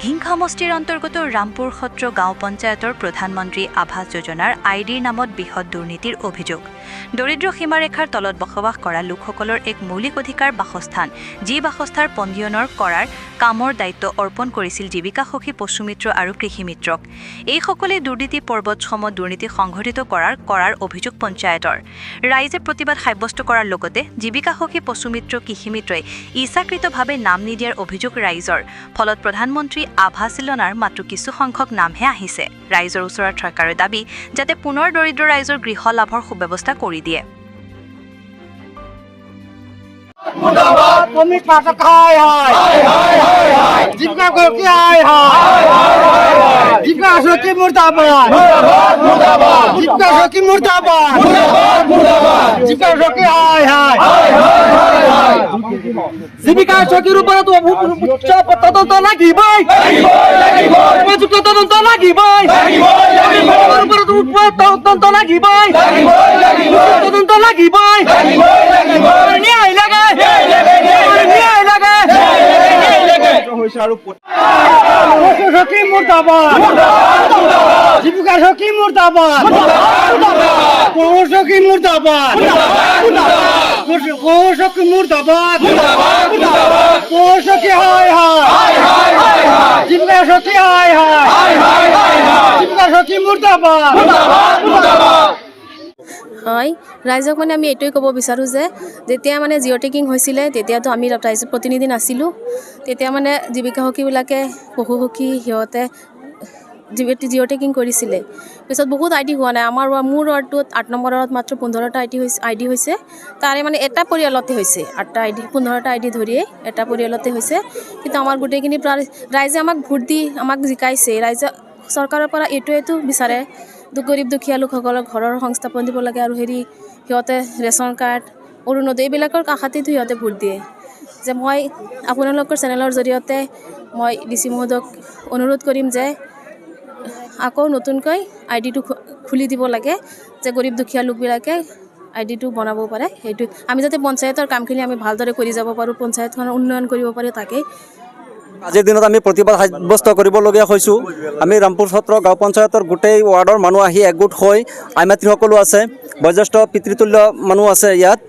ঘিং সমষ্টিৰ অন্তৰ্গত ৰামপুৰ সত্ৰ গাঁও পঞ্চায়তৰ প্ৰধানমন্ত্ৰী আৱাস যোজনাৰ আইডিৰ নামত বৃহৎ দুৰ্নীতিৰ অভিযোগ। দৰিদ্ৰ সীমাৰেখাৰ তলত বসবাস কৰা লোকসকলৰ এক মৌলিক অধিকাৰ বাসস্থান, যি বাসস্থান পঞ্জীয়নৰ কৰাৰ কামৰ দায়িত্ব অৰ্পণ কৰিছিল জীৱিকা সখী পশু মিত্ৰ আৰু কৃষি মিত্ৰক। এইসকলে দুৰ্নীতি পৰ্বতসমূহ দুৰ্নীতি সংঘটিত কৰাৰ অভিযোগ পঞ্চায়তৰ। ৰাইজে প্ৰতিবাদ সাব্যস্ত কৰাৰ লগতে জীৱিকা সখী পশু মিত্ৰ কৃষি মিত্ৰই ইচ্ছাকৃতভাৱে নাম নিদিয়াৰ অভিযোগ ৰাইজৰ। ফলত প্ৰধানমন্ত্ৰী আৱাস যোজনাৰ মাত্ৰ কিছু সংখ্যক নামহে আহিছে। ৰাইজৰ ওচৰত চৰকাৰৰ দাবী যাতে পুনৰ দৰিদ্ৰ ৰাইজৰ গৃহ লাভৰ সুব্যৱস্থা কৰি দিয়ে। জীৱিকা চকীৰ ওপৰত উচ্চ তদন্ত লাগিবই, উপযুক্ত তদন্ত লাগিবই, তদন্ত লাগিবই, তদন্ত লাগিবই, ন্যায় লাগে, ন্যায় লাগে। পশু সখী মুৰ্দাবাদ, জীৱিকা সখী মুৰ্দাবাদ, পশু সখী মুৰ্দাবাদ, পশু সখী মুৰ্দাবাদ, পশু সখী হায় হায়, জীৱিকা সখী হায় হায়, জীৱিকা সখী মুৰ্দাবাদ। হয়, ৰাইজক আমি এইটোৱে ক'ব বিচাৰোঁ যে যেতিয়া জিঅ' টেকিং হৈছিলে তেতিয়াতো আমি ৰাইজ প্ৰতিনিধি নাছিলোঁ। তেতিয়া জীৱিকা সখীবিলাকে পশু সখী সিহঁতে জিঅ' টেকিং কৰিছিলে। পিছত বহুত আইডি হোৱা নাই। মোৰ ৱাৰ্ডটোত 8 নম্বৰ ৱাৰ্ডত মাত্ৰ 15টা আইডি হৈছে। তাৰে এটা পৰিয়ালতে হৈছে 8টা আইডি, 15টা আইডি ধৰিয়ে এটা পৰিয়ালতে হৈছে। কিন্তু আমাৰ গোটেইখিনি ৰাইজে আমাক ভোট দি আমাক জিকাইছে। ৰাইজে চৰকাৰৰ পৰা এইটোৱেতো বিচাৰে গৰীব দুখীয়া লোকসকলক ঘৰৰ সংস্থাপন দিব লাগে আৰু সিহঁতে ৰেচন কাৰ্ড, অৰুণোদয় এইবিলাকৰ কাষতেতো সিহঁতে ভোট দিয়ে। যে মই আপোনালোকৰ চেনেলৰ জৰিয়তে মই DC মহোদয়ক অনুৰোধ কৰিম যে আকৌ নতুনকৈ আইডিটো খুলি দিব লাগে, যে গৰীব দুখীয়া লোকবিলাকে আইডিটো বনাব পাৰে। সেইটো আমি যাতে পঞ্চায়তৰ কামখিনি আমি ভালদৰে কৰি যাব পাৰোঁ, পঞ্চায়তখনৰ উন্নয়ন কৰিব পাৰোঁ। তাকেই আজিৰ দিনত আমি প্ৰতিবাদ সাব্যস্ত কৰিবলগীয়া হৈছোঁ। আমি ৰামপুৰ সত্ৰ গাঁও পঞ্চায়তৰ গোটেই ৱাৰ্ডৰ মানুহ আহি একগোট হৈ আই মাতৃসকলো আছে, বয়োজ্যেষ্ঠ পিতৃতুল্য মানুহ আছে ইয়াত।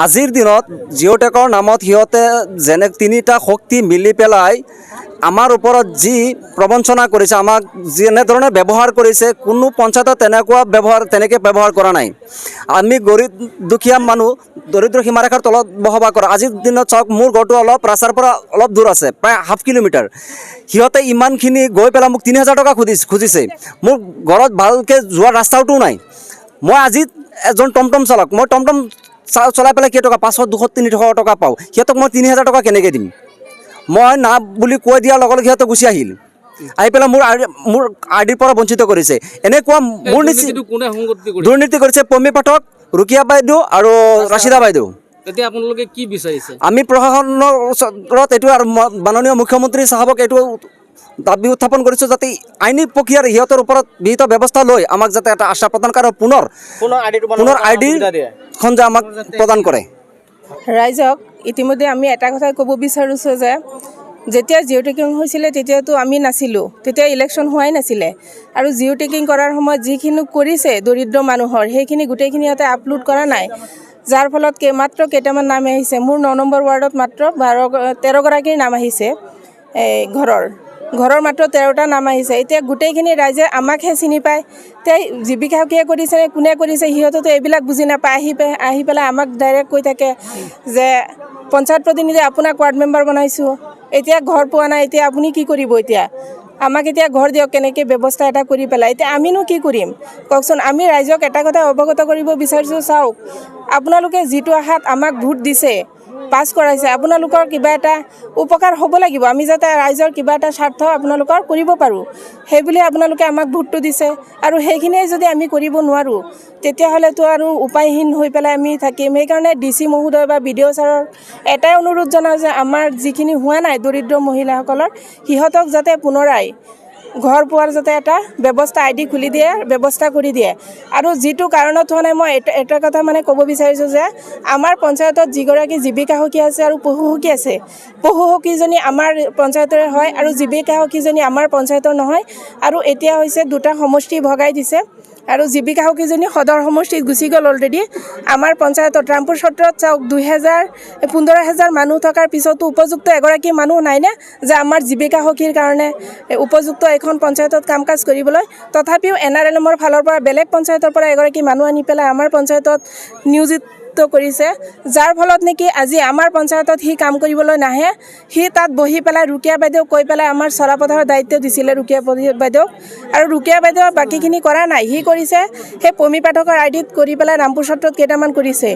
আজিৰ দিনত জিঅ' টেকৰ নামত সিহঁতে যেনে 3টা শক্তি মিলি পেলাই আমাৰ ওপৰত যি প্ৰবঞ্চনা কৰিছে, আমাক যেনেধৰণে ব্যৱহাৰ কৰিছে, কোনো পঞ্চায়তত তেনেকৈ ব্যৱহাৰ কৰা নাই। আমি গৰীব দুখীয়া মানুহ, দৰিদ্ৰ সীমাৰেখাৰ তলত বসবাস কৰা। আজিৰ দিনত চাওক, মোৰ ঘৰটো ৰাস্তাৰ পৰা অলপ দূৰ আছে, প্ৰায় ½ কিলোমিটাৰ। সিহঁতে ইমানখিনি গৈ পেলাই মোক 3000 টকা খুজিছে। মোৰ ঘৰত ভালকৈ যোৱা ৰাস্তাওতো নাই। মই আজি এজন টমটম চালক, মই টমটম চলাই পেলাই কেই টকা 500, 200, 300 টকা পাওঁ। সিহঁতক মই 3000 টকা কেনেকৈ দিম? মই না বুলি কৈ দিয়াৰ লগে লগে সিহঁতে গুচি আহি পেলাই মোৰ আইডিৰ পৰা বঞ্চিত কৰিছে। এনেকুৱা মোৰ দুৰ্নীতি কৰিছে পম্মী পাঠক, ৰুকিয়া বাইদেউ আৰু ৰাছিদা বাইদেউ। এতিয়া আপোনালোকে কি বিচাৰিছে? আমি প্ৰশাসনৰ ওচৰত এইটো আৰু মাননীয় মুখ্যমন্ত্ৰী চাহাবক এইটো দাবী উত্থাপন কৰিছোঁ, যাতে আইনী প্ৰক্ৰিয়াৰ সিহঁতৰ ওপৰত বিহিত ব্যৱস্থা লৈ আমাক যাতে এটা আশ্বাস প্ৰদান কৰে, পুনৰ আইডিখন যে আমাক প্ৰদান কৰে। ৰাইজক ইতিমধ্যে আমি এটা কথাই ক'ব বিচাৰিছোঁ যে যেতিয়া জিঅ' টেকিং হৈছিলে তেতিয়াতো আমি নাছিলোঁ, তেতিয়া ইলেকশ্যন হোৱাই নাছিলে। আৰু জিঅ' টেকিং কৰাৰ সময়ত যিখিনি কৰিছে দৰিদ্ৰ মানুহৰ, সেইখিনি গোটেইখিনি ইয়াতে আপলোড কৰা নাই, যাৰ ফলত মাত্ৰ কেইটামান নাম আহিছে। মোৰ 9 নম্বৰ ৱাৰ্ডত মাত্ৰ 13গৰাকীৰ নাম আহিছে। ঘৰৰ মাত্ৰ 13টা নাম আহিছে। এতিয়া গোটেইখিনি ৰাইজে আমাকহে চিনি পায়। জীৱিকা সখীয়ে কৰিছে নে কোনে কৰিছে, সিহঁতেতো এইবিলাক বুজি নাপায়। আহি পেলাই আমাক ডাইৰেক্ট কৈ থাকে যে পঞ্চায়ত প্ৰতিনিধি আপোনাক ৱাৰ্ড মেম্বাৰ বনাইছোঁ, এতিয়া ঘৰ পোৱা নাই, এতিয়া আপুনি কি কৰিব? এতিয়া আমাক এতিয়া ঘৰ দিয়ক, কেনেকৈ ব্যৱস্থা এটা কৰি পেলাই। এতিয়া আমিনো কি কৰিম কওকচোন? আমি ৰাইজক এটা কথা অৱগত কৰিব বিচাৰিছোঁ, চাওক, আপোনালোকে যিটো আশাত আমাক ভোট দিছে, পাছ কৰাইছে, আপোনালোকৰ কিবা এটা উপকাৰ হ'ব লাগিব। আমি যাতে ৰাইজৰ কিবা এটা স্বাৰ্থ আপোনালোকৰ কৰিব পাৰোঁ, সেইবুলি আপোনালোকে আমাক ভোটটো দিছে। আৰু সেইখিনিয়ে যদি আমি কৰিব নোৱাৰোঁ, তেতিয়াহ'লেতো আৰু উপায়হীন হৈ পেলাই আমি থাকিম। সেইকাৰণে DC মহোদয় বা BDO ছাৰৰ এটাই অনুৰোধ জনাওঁ যে আমাৰ যিখিনি হোৱা নাই দৰিদ্ৰ মহিলাসকলৰ, সিহঁতক যাতে পুনৰাই ঘৰ পোৱাৰ যাতে এটা ব্যৱস্থা ID খুলি দিয়ে ব্যৱস্থা কৰি দিয়ে আৰু যিটো কাৰণত হোৱা নাই মই এটা কথা মানে ক'ব বিচাৰিছোঁ যে আমাৰ পঞ্চায়তত যিগৰাকী জীৱিকা সখী আছে আৰু পশু সখী আছে পশু সখীজনী আমাৰ পঞ্চায়তৰে হয় আৰু জীৱিকা সখীজনী আমাৰ পঞ্চায়তৰ নহয় আৰু এতিয়া হৈছে দুটা সমষ্টি ভগাই দিছে আৰু জীৱিকা সখীজনী সদৰ সমষ্টিত গুচি গ'ল অলৰেডি আমাৰ পঞ্চায়তত ৰামপুৰ সত্ৰত চাওক 15,000 মানুহ থকাৰ পিছতো উপযুক্ত এগৰাকী মানুহ নাইনে যে আমাৰ জীৱিকা সখীৰ কাৰণে উপযুক্ত এখন পঞ্চায়তত কাম কাজ কৰিবলৈ তথাপিও NRLMৰ ফালৰ পৰা বেলেগ পঞ্চায়তৰ পৰা এগৰাকী মানুহ আনি পেলাই আমাৰ পঞ্চায়তত নিয়োজিত কৰিছে যাৰ ফলত নেকি আজি আমাৰ পঞ্চায়তত সি কাম কৰিবলৈ নাহে সি তাত বহি পেলাই ৰুকিয়া বাইদেউ কৈ পেলাই আমাৰ চলাপথাৰৰ দায়িত্ব দিছিলে ৰুকিয়া বাইদেউ আৰু ৰুকিয়া বাইদেউ বাকীখিনি কৰা নাই সি কৰিছে সেই পমি পাঠকৰ আইডিত কৰি পেলাই ৰামপুৰ সত্ৰত কেইটামান কৰিছে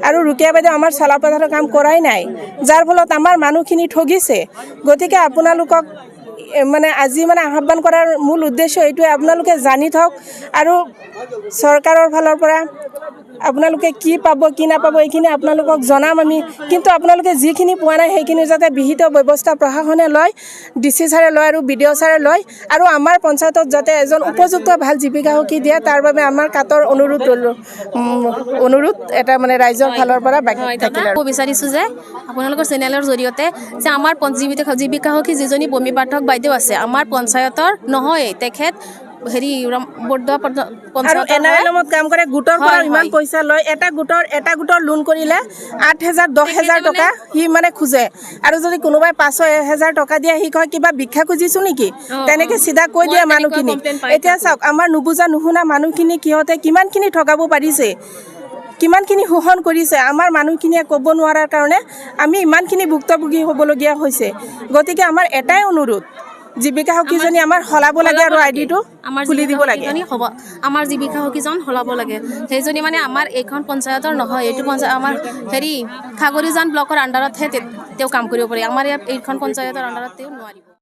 আৰু ৰুকিয়া বাইদেউ আমাৰ চলাপথাৰৰ কাম কৰাই নাই যাৰ ফলত আমাৰ মানুহখিনি ঠগিছে গতিকে আপোনালোকক মানে আজি মানে আহ্বান কৰাৰ মূল উদ্দেশ্য এইটোৱে আপোনালোকে জানি থওক আৰু চৰকাৰৰ ফালৰ পৰা আপোনালোকে কি পাব কি নাপাব এইখিনি আপোনালোকক জনাম আমি কিন্তু আপোনালোকে যিখিনি পোৱা নাই সেইখিনি যাতে বিহিত ব্যৱস্থা প্ৰশাসনে লয় DC ছাৰে লয় আৰু BDO ছাৰে লয় আৰু আমাৰ পঞ্চায়তত যাতে এজন উপযুক্ত ভাল জীৱিকা সখী দিয়ে তাৰ বাবে আমাৰ কাতৰ অনুৰোধ এটা মানে ৰাইজৰ ফালৰ পৰা বাকী থাকিলে ক'ব বিচাৰিছোঁ যে আপোনালোকৰ চেনেলৰ জৰিয়তে যে আমাৰ জীৱিকা সখী যিজনী বমি পাঠক বাইদেউ আছে আমাৰ পঞ্চায়তৰ নহয় তেখেত হেৰি বৰদোৱা আৰু পঞ্চায়ত NRLMত কাম কৰে গোটৰ পৰা ইমান পইচা লয় এটা গোটৰ লোন কৰিলে 8,000 10,000 টকা সি মানে খোজে আৰু যদি কোনোবাই 5,000 টকা দিয়ে সি কয় কিবা ভিক্ষা খুজিছোঁ নেকি তেনেকৈ চিধা কৈ দিয়ে মানুহখিনি এতিয়া চাওক আমাৰ নুবুজা নুশুনা মানুহখিনি সিহঁতে কিমানখিনি ঠগাব পাৰিছে কিমানখিনি শোষণ কৰিছে আমাৰ মানুহখিনিয়ে ক'ব নোৱাৰাৰ কাৰণে আমি ইমানখিনি ভুক্তভোগী হ'বলগীয়া হৈছে গতিকে আমাৰ এটাই অনুৰোধ জীৱিকা সখীজনী আমাৰ সলাব লাগে আৰু আইডিটো খুলি দিব লাগে আমাৰ জীৱিকা সখীজন সলাব লাগে সেইজনী মানে আমাৰ এইখন পঞ্চায়তৰ নহয় এইটো পঞ্চায়ত আমাৰ হেৰি খাগৰিজান ব্লকৰ আণ্ডাৰতহে তেওঁ কাম কৰিব পাৰে আমাৰ এইখন পঞ্চায়তৰ আণ্ডাৰত তেওঁ নোৱাৰিব